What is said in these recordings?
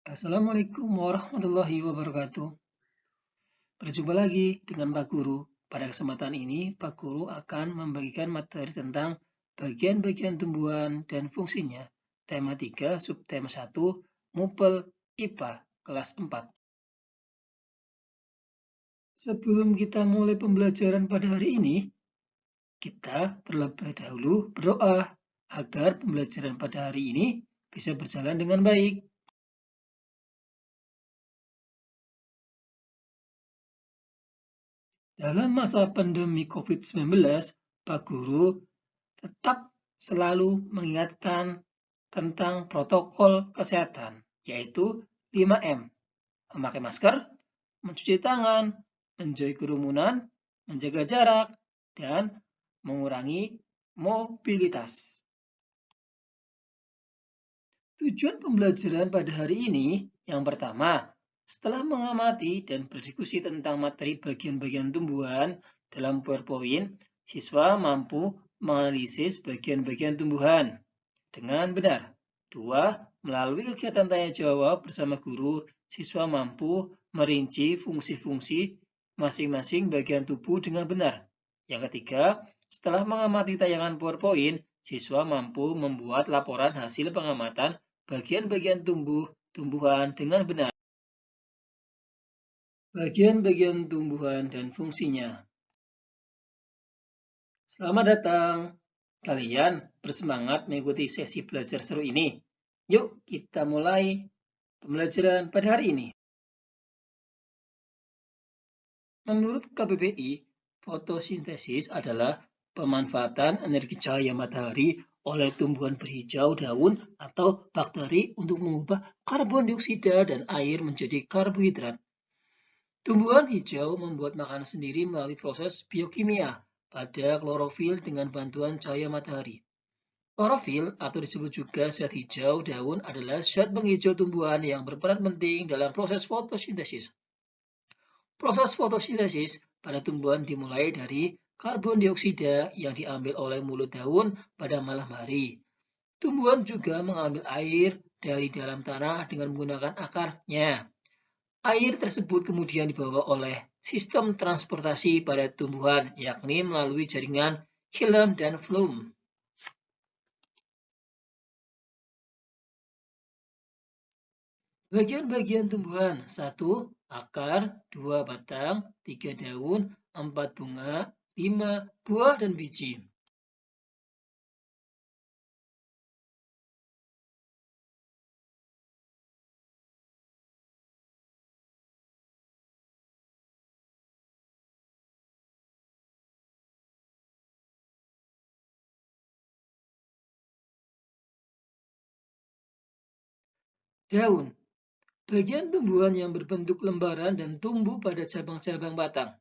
Assalamualaikum warahmatullahi wabarakatuh. Berjumpa lagi dengan Pak Guru. Pada kesempatan ini, Pak Guru akan membagikan materi tentang bagian-bagian tumbuhan dan fungsinya. Tema 3, subtema 1, Mupel IPA, kelas 4. Sebelum kita mulai pembelajaran pada hari ini, kita terlebih dahulu berdoa agar pembelajaran pada hari ini bisa berjalan dengan baik. Dalam masa pandemi COVID-19, Pak Guru tetap selalu mengingatkan tentang protokol kesehatan, yaitu 5M, memakai masker, mencuci tangan, menjauhi kerumunan, menjaga jarak, dan mengurangi mobilitas. Tujuan pembelajaran pada hari ini yang pertama, setelah mengamati dan berdiskusi tentang materi bagian-bagian tumbuhan dalam PowerPoint, siswa mampu menganalisis bagian-bagian tumbuhan dengan benar. 2. Melalui kegiatan tanya jawab bersama guru, siswa mampu merinci fungsi-fungsi masing-masing bagian tubuh dengan benar. Yang ketiga, setelah mengamati tayangan PowerPoint, siswa mampu membuat laporan hasil pengamatan bagian-bagian tumbuhan dengan benar. Bagian-bagian tumbuhan dan fungsinya. Selamat datang. Kalian bersemangat mengikuti sesi belajar seru ini. Yuk kita mulai pembelajaran pada hari ini. Menurut KBBI, fotosintesis adalah pemanfaatan energi cahaya matahari oleh tumbuhan berhijau daun atau bakteri untuk mengubah karbon dioksida dan air menjadi karbohidrat. Tumbuhan hijau membuat makanan sendiri melalui proses biokimia pada klorofil dengan bantuan cahaya matahari. Klorofil atau disebut juga zat hijau daun adalah zat penghijau tumbuhan yang berperan penting dalam proses fotosintesis. Proses fotosintesis pada tumbuhan dimulai dari karbon dioksida yang diambil oleh mulut daun pada malam hari. Tumbuhan juga mengambil air dari dalam tanah dengan menggunakan akarnya. Air tersebut kemudian dibawa oleh sistem transportasi pada tumbuhan, yakni melalui jaringan xilem dan floem. Bagian-bagian tumbuhan: 1. Akar, 2. Batang, 3. Daun, 4. Bunga, 5. Buah dan biji. Daun, bagian tumbuhan yang berbentuk lembaran dan tumbuh pada cabang-cabang batang.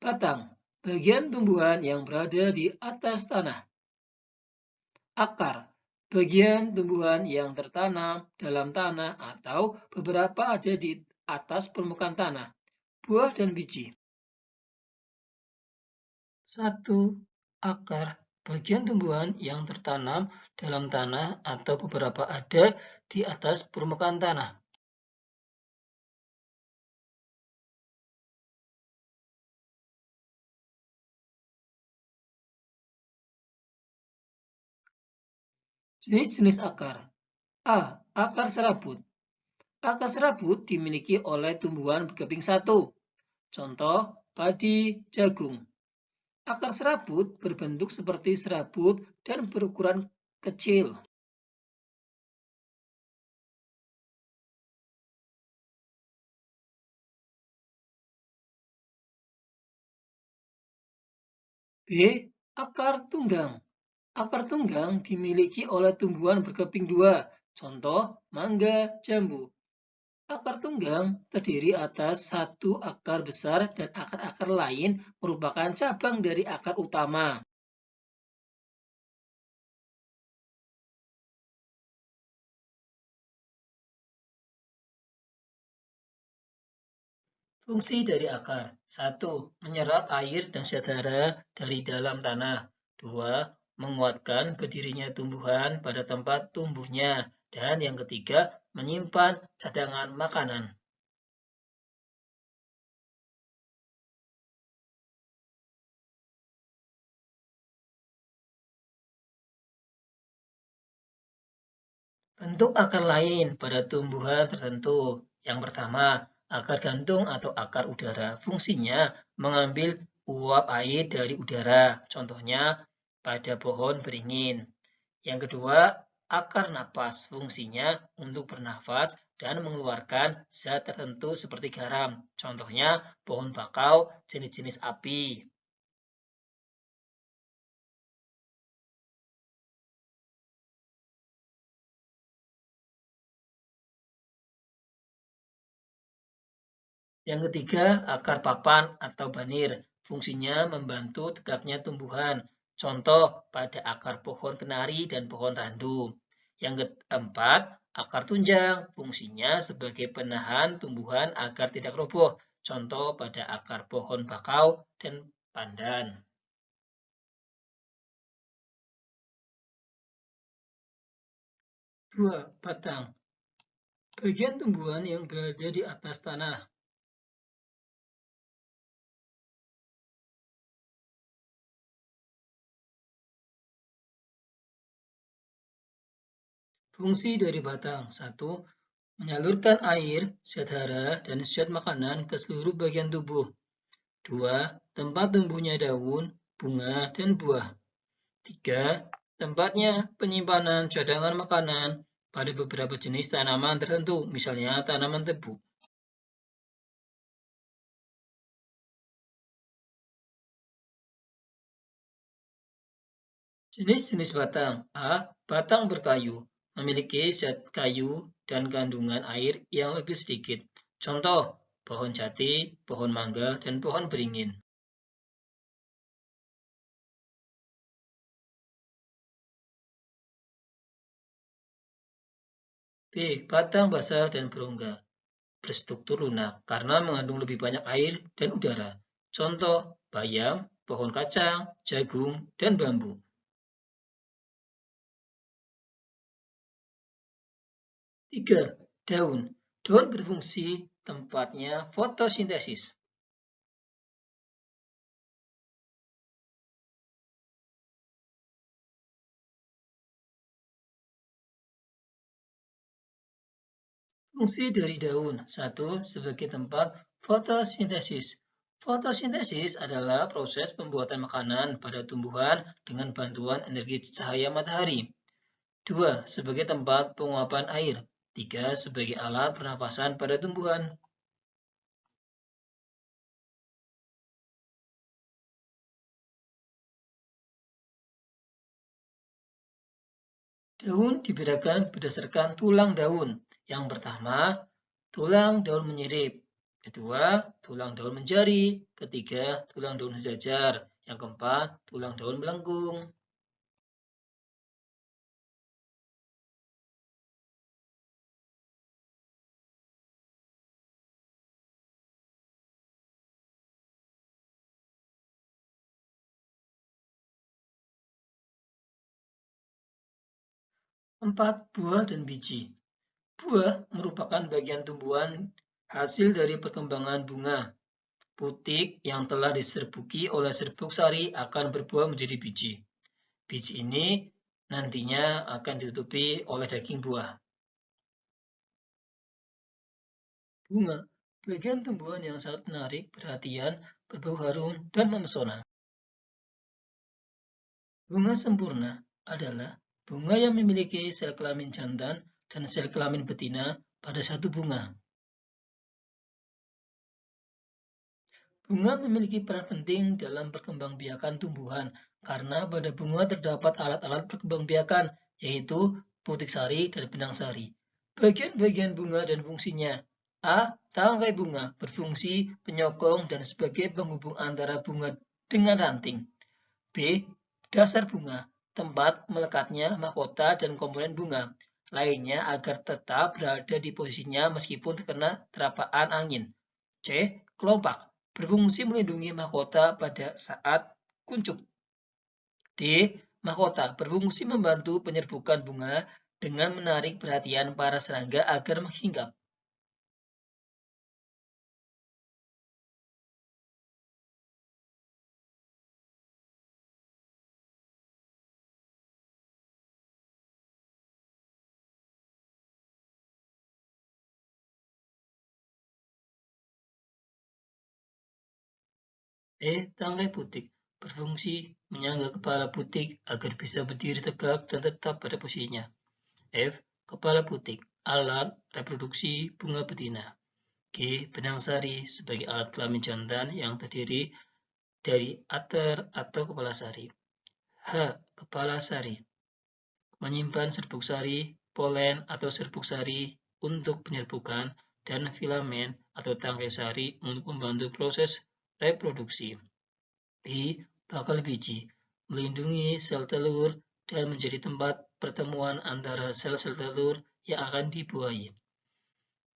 Batang, bagian tumbuhan yang berada di atas tanah. Akar, bagian tumbuhan yang tertanam dalam tanah atau beberapa ada di atas permukaan tanah. Buah dan biji. 1. Akar, bagian tumbuhan yang tertanam dalam tanah atau beberapa ada di atas permukaan tanah. Jenis-jenis akar. A. Akar serabut. Akar serabut dimiliki oleh tumbuhan berkeping satu. Contoh, padi, jagung. Akar serabut berbentuk seperti serabut dan berukuran kecil. B. Akar tunggang. Akar tunggang dimiliki oleh tumbuhan berkeping dua. Contoh, mangga, jambu. Akar tunggang terdiri atas satu akar besar dan akar-akar lain merupakan cabang dari akar utama. Fungsi dari akar. 1. Menyerap air dan zat hara dari dalam tanah. 2. Menguatkan berdirinya tumbuhan pada tempat tumbuhnya. Dan yang ketiga, menyimpan cadangan makanan. Bentuk akar lain pada tumbuhan tertentu. Yang pertama, akar gantung atau akar udara. Fungsinya mengambil uap air dari udara. Contohnya pada pohon beringin. Yang kedua, akar napas. Fungsinya untuk bernafas dan mengeluarkan zat tertentu seperti garam. Contohnya pohon bakau, jenis-jenis api. Yang ketiga, akar papan atau banir. Fungsinya membantu tegaknya tumbuhan. Contoh pada akar pohon kenari dan pohon randu. Yang keempat, akar tunjang. Fungsinya sebagai penahan tumbuhan agar tidak roboh. Contoh pada akar pohon bakau dan pandan. Dua, batang. Bagian tumbuhan yang berada di atas tanah. Fungsi dari batang. 1. Menyalurkan air, zat hara, dan zat makanan ke seluruh bagian tubuh. 2. Tempat tumbuhnya daun, bunga, dan buah. 3. Tempatnya penyimpanan cadangan makanan pada beberapa jenis tanaman tertentu, misalnya tanaman tebu. Jenis-jenis batang. A. Batang berkayu, memiliki zat kayu dan kandungan air yang lebih sedikit. Contoh, pohon jati, pohon mangga, dan pohon beringin. B. Batang basah dan berongga, berstruktur lunak karena mengandung lebih banyak air dan udara. Contoh, bayam, pohon kacang, jagung, dan bambu. 3. Daun. Daun berfungsi tempatnya fotosintesis. Fungsi dari daun. 1. Sebagai tempat fotosintesis. Fotosintesis adalah proses pembuatan makanan pada tumbuhan dengan bantuan energi cahaya matahari. 2. Sebagai tempat penguapan air. 3. Sebagai alat pernapasan pada tumbuhan. Daun dibedakan berdasarkan tulang daun. Yang pertama, tulang daun menyirip. Kedua, tulang daun menjari. Ketiga, tulang daun sejajar. Yang keempat, tulang daun melengkung. Empat, buah dan biji. Buah merupakan bagian tumbuhan hasil dari perkembangan bunga. Putik yang telah diserbuki oleh serbuk sari akan berbuah menjadi biji. Biji ini nantinya akan ditutupi oleh daging buah. Bunga, bagian tumbuhan yang sangat menarik perhatian, berbau harum, dan memesona. Bunga sempurna adalah bunga yang memiliki sel kelamin jantan dan sel kelamin betina pada satu bunga. Bunga memiliki peran penting dalam perkembangbiakan tumbuhan karena pada bunga terdapat alat-alat perkembangbiakan, yaitu putik sari dan benang sari. Bagian-bagian bunga dan fungsinya. A. Tangkai bunga berfungsi penyokong dan sebagai penghubung antara bunga dengan ranting. B. Dasar bunga, tempat melekatnya mahkota dan komponen bunga lainnya agar tetap berada di posisinya meskipun terkena terapaan angin. C. Kelopak, berfungsi melindungi mahkota pada saat kuncup. D. Mahkota, berfungsi membantu penyerbukan bunga dengan menarik perhatian para serangga agar menghinggap. Tangkai putik berfungsi menyangga kepala putik agar bisa berdiri tegak dan tetap pada posisinya. F. Kepala putik, alat reproduksi bunga betina. G. Benang sari sebagai alat kelamin jantan yang terdiri dari ater atau kepala sari. H. Kepala sari menyimpan serbuk sari, polen atau serbuk sari untuk penyerbukan, dan filamen atau tangkai sari untuk membantu proses reproduksi. I. Bakal biji melindungi sel telur dan menjadi tempat pertemuan antara sel-sel telur yang akan dibuahi.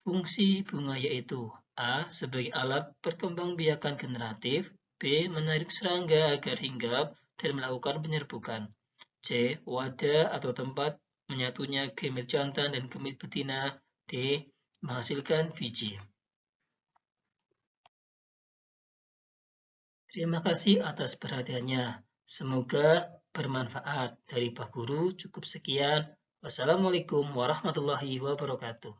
Fungsi bunga yaitu A. Sebagai alat perkembangbiakan generatif, B. Menarik serangga agar hinggap dan melakukan penyerbukan, C. Wadah atau tempat menyatunya gemit jantan dan gemit betina, D. Menghasilkan biji. Terima kasih atas perhatiannya. Semoga bermanfaat. Dari Pak Guru cukup sekian. Wassalamualaikum warahmatullahi wabarakatuh.